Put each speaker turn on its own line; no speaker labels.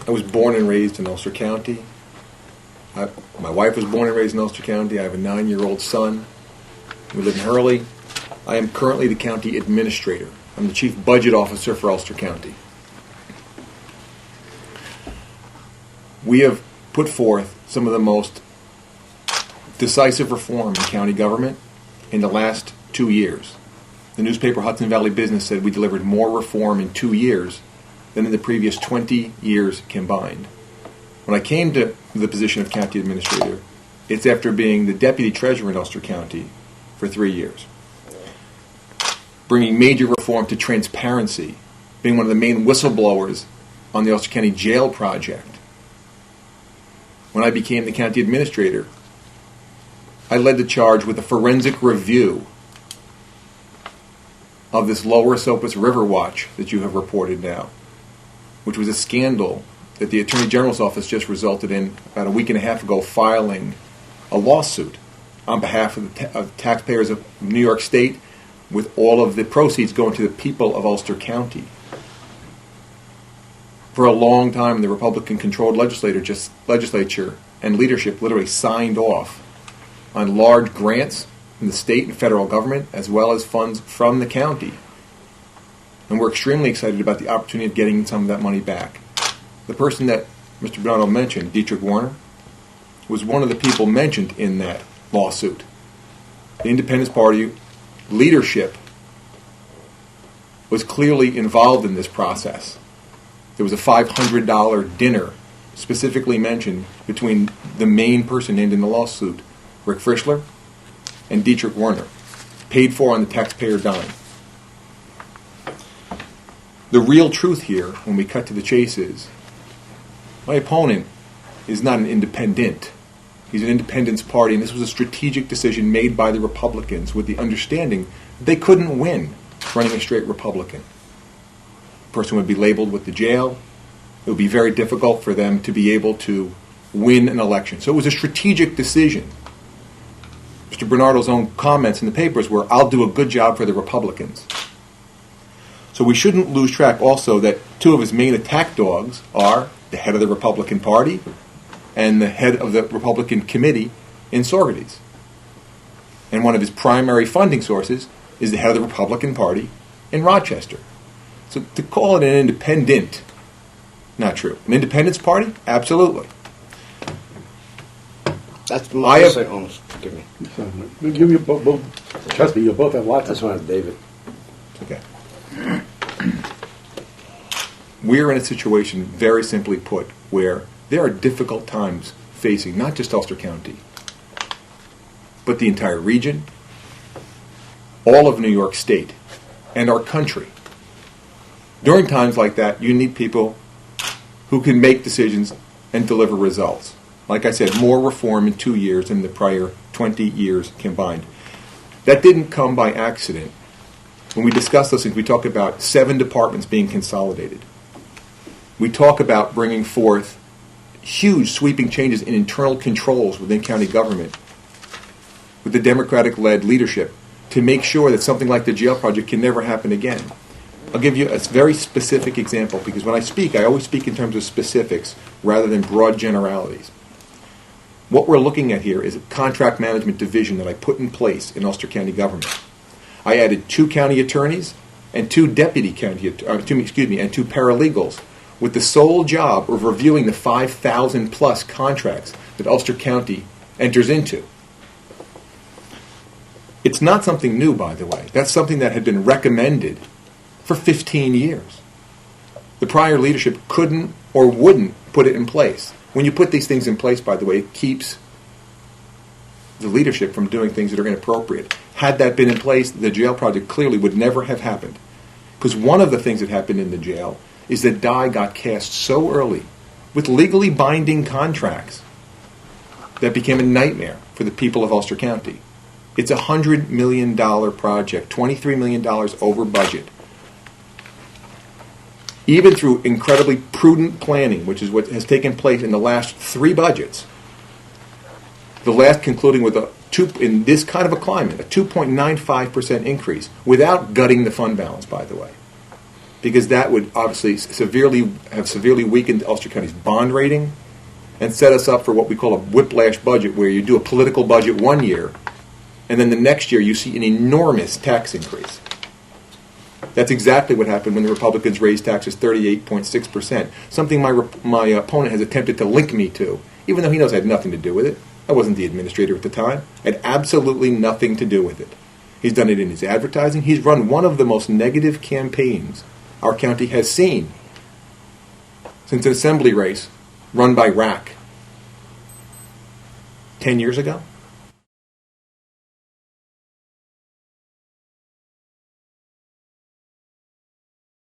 I was born and raised in Ulster County. My wife was born and raised in Ulster County. I have a 9-year-old son. We live in Hurley. I am currently the county administrator. I'm the chief budget officer for Ulster County. We have put forth some of the most decisive reform in county government in the last 2 years. The newspaper Hudson Valley Business said we delivered more reform in 2 years than in the previous 20 years combined. When I came to the position of county administrator, it's after being the deputy treasurer in Ulster County for 3 years. Bringing major reform to transparency, being one of the main whistleblowers on the Ulster County Jail project. When I became the county administrator, I led the charge with a forensic review of this Lower Esopus River Watch that you have reported now, which was a scandal that the Attorney General's office just resulted in about a week and a half ago filing a lawsuit on behalf of the taxpayers of New York State, with all of the proceeds going to the people of Ulster County. For a long time, the Republican-controlled legislature and leadership literally signed off on large grants from the state and federal government, as well as funds from the county. And we're extremely excited about the opportunity of getting some of that money back. The person that Mr. Bernardo mentioned, Dietrich Warner, was one of the people mentioned in that lawsuit. The Independence Party leadership was clearly involved in this process. There was a $500 dinner specifically mentioned between the main person named in the lawsuit, Rick Frischler, and Dietrich Warner, paid for on the taxpayer dime. The real truth here, when we cut to the chase, is my opponent is not an independent. He's an independence party, and this was a strategic decision made by the Republicans with the understanding that they couldn't win running a straight Republican. The person would be labeled with the jail. It would be very difficult for them to be able to win an election. So it was a strategic decision. Mr. Bernardo's own comments in the papers were, "I'll do a good job for the Republicans." So we shouldn't lose track also that two of his main attack dogs are the head of the Republican Party and the head of the Republican Committee in Saugerties. And one of his primary funding sources is the head of the Republican Party in Rochester. So to call it an independent, not true. An independence party? Absolutely.
That's my almost. Give me.
You both, trust me, you both have lots of
That's one, David.
Okay. We're in a situation, very simply put, where there are difficult times facing not just Ulster County, but the entire region, all of New York State, and our country. During times like that, you need people who can make decisions and deliver results. Like I said, more reform in 2 years than the prior 20 years combined. That didn't come by accident. When we discuss those things, we talk about 7 departments being consolidated. We talk about bringing forth huge sweeping changes in internal controls within county government with the Democratic-led leadership to make sure that something like the jail project can never happen again. I'll give you a very specific example, because when I speak, I always speak in terms of specifics rather than broad generalities. What we're looking at here is a contract management division that I put in place in Ulster County government. I added 2 county attorneys and 2 deputy county, and 2 paralegals, with the sole job of reviewing the 5,000 plus contracts that Ulster County enters into. It's not something new, by the way. That's something that had been recommended for 15 years. The prior leadership couldn't or wouldn't put it in place. When you put these things in place, by the way, it keeps the leadership from doing things that are inappropriate. Had that been in place, the jail project clearly would never have happened. Because one of the things that happened in the jail is that die got cast so early with legally binding contracts that became a nightmare for the people of Ulster County. It's a $100 million project, $23 million over budget. Even through incredibly prudent planning, which is what has taken place in the last 3 budgets, the last concluding with in this kind of a climate, a 2.95% increase, without gutting the fund balance, by the way. because that would obviously severely weakened Ulster County's bond rating and set us up for what we call a whiplash budget, where you do a political budget one year, and then the next year you see an enormous tax increase. That's exactly what happened when the Republicans raised taxes 38.6%, something my opponent has attempted to link me to, even though he knows I had nothing to do with it. I wasn't the administrator at the time. I had absolutely nothing to do with it. He's done it in his advertising. He's run one of the most negative campaigns our county has seen since an assembly race run by RAC 10 years ago.